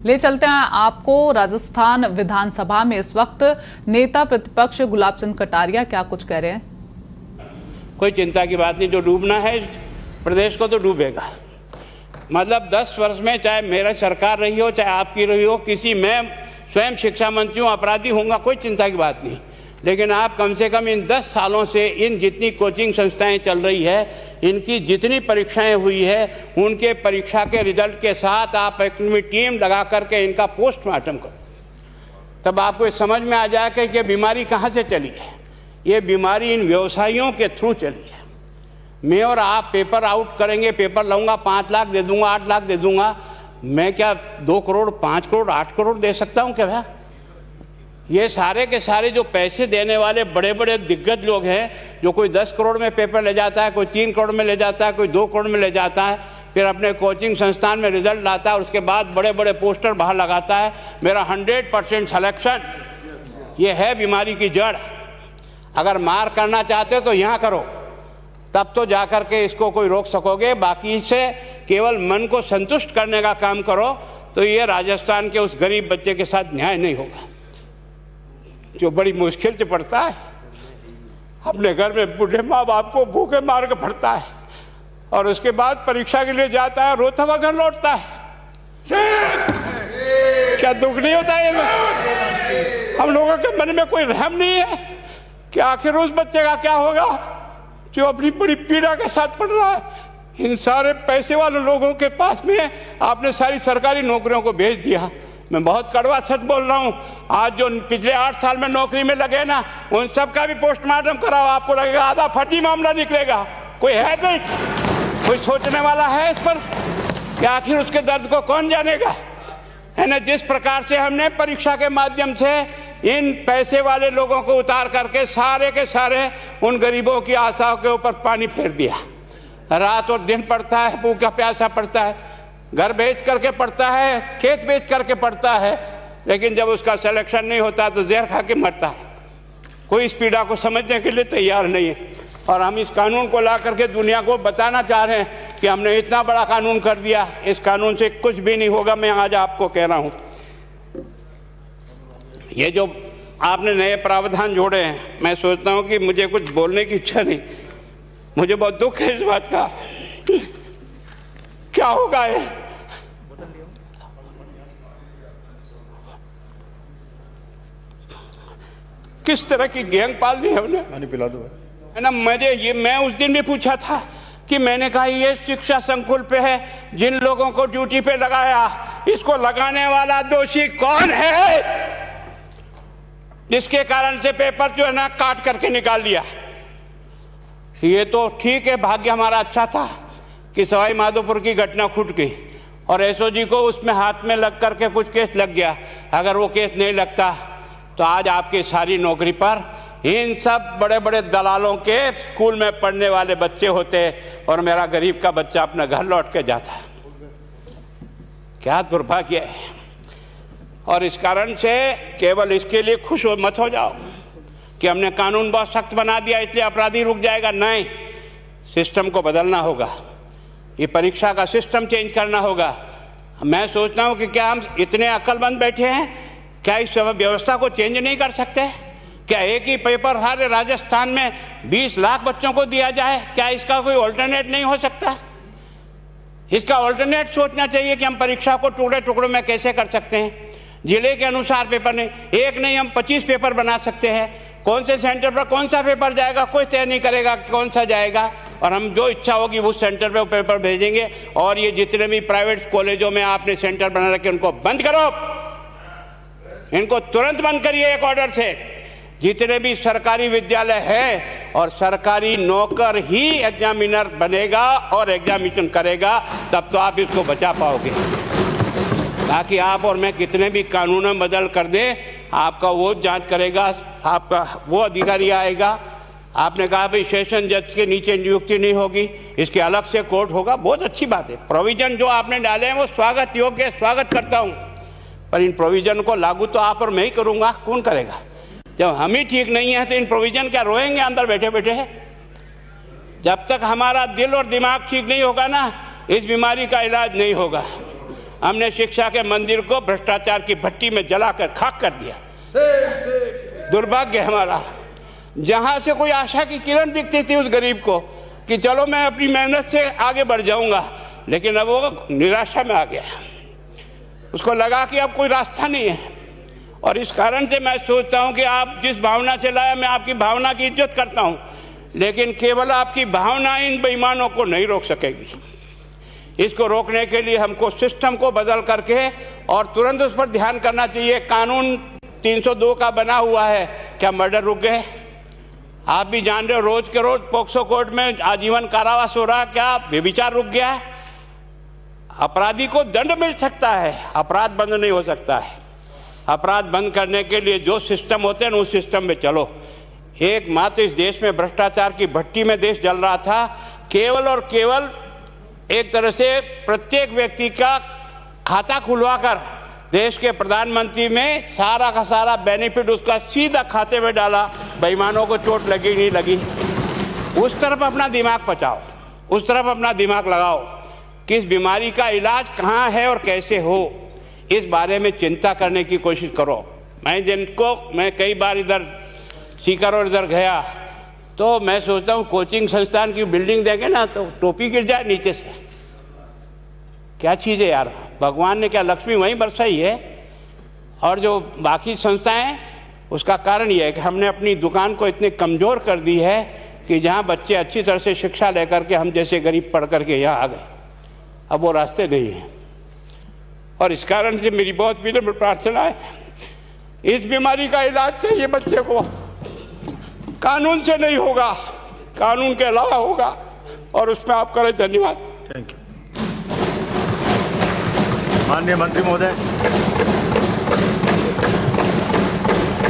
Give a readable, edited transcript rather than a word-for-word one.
ले चलते हैं आपको राजस्थान विधानसभा में इस वक्त नेता प्रतिपक्ष गुलाब चंद कटारिया क्या कुछ कह रहे हैं। कोई चिंता की बात नहीं, जो डूबना है प्रदेश को तो डूबेगा। मतलब 10 वर्ष में चाहे मेरा सरकार रही हो चाहे आपकी रही हो, किसी मैं स्वयं शिक्षा मंत्री हूँ, अपराधी होऊंगा, कोई चिंता की बात नहीं। लेकिन आप कम से कम इन 10 सालों से इन जितनी कोचिंग संस्थाएं चल रही है, इनकी जितनी परीक्षाएं हुई है, उनके परीक्षा के रिजल्ट के साथ आप एक टीम लगा करके इनका पोस्टमार्टम करो, तब आपको समझ में आ जाएगा कि बीमारी कहाँ से चली है। ये बीमारी इन व्यवसायियों के थ्रू चली है। मैं और आप पेपर आउट करेंगे, पेपर लाऊंगा 5 लाख दे दूंगा, 8 लाख दे दूंगा, मैं क्या 2 करोड़ 5 करोड़ 8 करोड़ दे सकता हूँ क्या भैया? ये सारे के सारे जो पैसे देने वाले बड़े बड़े दिग्गज लोग हैं, जो कोई 10 करोड़ में पेपर ले जाता है, कोई 3 करोड़ में ले जाता है, कोई 2 करोड़ में ले जाता है, फिर अपने कोचिंग संस्थान में रिजल्ट लाता है और उसके बाद बड़े बड़े पोस्टर बाहर लगाता है, मेरा 100% सिलेक्शन। ये है बीमारी की जड़। अगर मार करना चाहते हो तो यहाँ करो, तब तो जा कर के इसको कोई रोक सकोगे। बाकी से केवल मन को संतुष्ट करने का काम करो तो ये राजस्थान के उस गरीब बच्चे के साथ न्याय नहीं होगा, जो बड़ी मुश्किल से पढ़ता है, अपने घर में बूढ़े माँ बाप को भूखे मार के पढ़ता है और उसके बाद परीक्षा के लिए जाता है, रोता हुआ घर लौटता है। क्या दुख नहीं होता है? हम लोगों के मन में कोई रहम नहीं है कि आखिर उस बच्चे का क्या होगा जो अपनी बड़ी पीड़ा के साथ पढ़ रहा है। इन सारे पैसे वाले लोगों के पास में आपने सारी सरकारी नौकरियों को भेज दिया। मैं बहुत कड़वा सच बोल रहा हूँ। आज जो पिछले 8 साल में नौकरी में लगे ना, उन सब का भी पोस्टमार्टम कराओ, आपको लगेगा आधा फर्जी मामला निकलेगा। कोई है नहीं, कोई सोचने वाला है इस पर कि आखिर उसके दर्द को कौन जानेगा, है ना। जिस प्रकार से हमने परीक्षा के माध्यम से इन पैसे वाले लोगों को उतार करके सारे के सारे उन गरीबों की आशाओं के ऊपर पानी फेर दिया। रात और दिन पड़ता है, भूखा प्यासा पड़ता है, घर बेच करके पढ़ता है, खेत बेच करके पढ़ता है, लेकिन जब उसका सिलेक्शन नहीं होता तो जहर खा के मरता है। कोई इस पीड़ा को समझने के लिए तैयार नहीं है। और हम इस कानून को ला करके दुनिया को बताना चाह रहे हैं कि हमने इतना बड़ा कानून कर दिया, इस कानून से कुछ भी नहीं होगा। मैं आज आपको कह रहा हूँ, ये जो आपने नए प्रावधान जोड़े हैं, मैं सोचता हूँ कि मुझे कुछ बोलने की इच्छा नहीं, मुझे बहुत दुख है इस बात का। क्या होगा ये? किस तरह की गैंग पालनी है उन्हें? पानी पिला दो, है ना। मैं उस दिन भी पूछा था कि मैंने कहा ये शिक्षा संकुल पे है, जिन लोगों को ड्यूटी पे लगाया, इसको लगाने वाला दोषी कौन है, जिसके कारण से पेपर जो है ना काट करके निकाल दिया। ये तो ठीक है, भाग्य हमारा अच्छा था कि सवाई माधोपुर की घटना खुट गई और एसओजी को उसमें हाथ में लग करके कुछ केस लग गया। अगर वो केस नहीं लगता तो आज आपकी सारी नौकरी पर इन सब बड़े बड़े दलालों के स्कूल में पढ़ने वाले बच्चे होते और मेरा गरीब का बच्चा अपना घर लौट के जाता। क्या दुर्भाग्य है। और इस कारण से केवल इसके लिए खुश मत हो जाओ कि हमने कानून बहुत सख्त बना दिया इसलिए अपराधी रुक जाएगा। नहीं, सिस्टम को बदलना होगा, ये परीक्षा का सिस्टम चेंज करना होगा। मैं सोचता हूँ कि क्या हम इतने अक्लमंद बैठे हैं, क्या इस व्यवस्था को चेंज नहीं कर सकते? क्या एक ही पेपर हर राजस्थान में 20 लाख बच्चों को दिया जाए? क्या इसका कोई ऑल्टरनेट नहीं हो सकता? इसका ऑल्टरनेट सोचना चाहिए कि हम परीक्षा को टुकड़े टुकड़ों में कैसे कर सकते हैं। जिले के अनुसार पेपर नहीं, एक नहीं हम 25 पेपर बना सकते हैं। कौन से सेंटर पर कौन सा पेपर जाएगा कोई तय नहीं करेगा कौन सा जाएगा, और हम जो इच्छा होगी उस सेंटर पे वो पेपर भेजेंगे। और ये जितने भी प्राइवेट कॉलेजों में आपने सेंटर बना रखे उनको बंद करो, इनको तुरंत बंद करिए एक ऑर्डर से। जितने भी सरकारी विद्यालय है और सरकारी नौकर ही एग्जामिनर बनेगा और एग्जामिनेशन करेगा, तब तो आप इसको बचा पाओगे। ताकि आप और मैं कितने भी कानून बदल कर दें, आपका वो जांच करेगा, आपका वो अधिकारी आएगा। आपने कहा भाई सेशन जज के नीचे नियुक्ति नहीं होगी, इसके अलग से कोर्ट होगा, बहुत अच्छी बात है। प्रोविजन जो आपने डाले हैं वो स्वागत योग्य है, स्वागत करता हूँ, पर इन प्रोविजन को लागू तो आप और मैं ही करूँगा, कौन करेगा? जब हम ही ठीक नहीं है तो इन प्रोविजन क्या रोएंगे अंदर बैठे बैठे? जब तक हमारा दिल और दिमाग ठीक नहीं होगा ना, इस बीमारी का इलाज नहीं होगा। हमने शिक्षा के मंदिर को भ्रष्टाचार की भट्टी में जलाकर खाक कर दिया। दुर्भाग्य हमारा, जहां से कोई आशा की किरण दिखती थी उस गरीब को कि चलो मैं अपनी मेहनत से आगे बढ़ जाऊंगा, लेकिन अब वो निराशा में आ गया। उसको लगा कि अब कोई रास्ता नहीं है। और इस कारण से मैं सोचता हूं कि आप जिस भावना से लाया, मैं आपकी भावना की इज्जत करता हूं, लेकिन केवल आपकी भावना इन बेईमानों को नहीं रोक सकेगी। इसको रोकने के लिए हमको सिस्टम को बदल करके और तुरंत उस पर ध्यान करना चाहिए। कानून 302 का बना हुआ है, क्या मर्डर रुक गए? आप भी जान रहे हो, रोज के रोज पोक्सो कोर्ट में आजीवन कारावास हो रहा, क्या व्यभिचार रुक गया है? अपराधी को दंड मिल सकता है, अपराध बंद नहीं हो सकता है। अपराध बंद करने के लिए जो सिस्टम होते हैं उस सिस्टम में चलो। एकमात्र इस देश में भ्रष्टाचार की भट्टी में देश जल रहा था, केवल और केवल एक तरह से प्रत्येक व्यक्ति का खाता खुलवाकर देश के प्रधानमंत्री में सारा का सारा बेनिफिट उसका सीधा खाते में डाला। बेईमानों को चोट लगी नहीं लगी, उस तरफ अपना दिमाग बचाओ, उस तरफ अपना दिमाग लगाओ। किस बीमारी का इलाज कहाँ है और कैसे हो, इस बारे में चिंता करने की कोशिश करो। मैं कई बार इधर सीकर और इधर गया तो मैं सोचता हूँ कोचिंग संस्थान की बिल्डिंग देंगे ना तो टोपी गिर जाए नीचे से। क्या चीज़ है यार, भगवान ने क्या लक्ष्मी वहीं बरसाई है। और जो बाकी संस्थाएं, उसका कारण यह है कि हमने अपनी दुकान को इतनी कमज़ोर कर दी है कि जहाँ बच्चे अच्छी तरह से शिक्षा लेकर के हम जैसे गरीब पढ़ करके यहाँ आ गए, अब वो रास्ते नहीं हैं। और इस कारण से मेरी बहुत विनम्र प्रार्थना है, इस बीमारी का इलाज चाहिए बच्चे को, कानून से नहीं होगा, कानून के अलावा होगा, और उसमें आप करें। धन्यवाद। Thank you. माननीय मंत्री महोदय।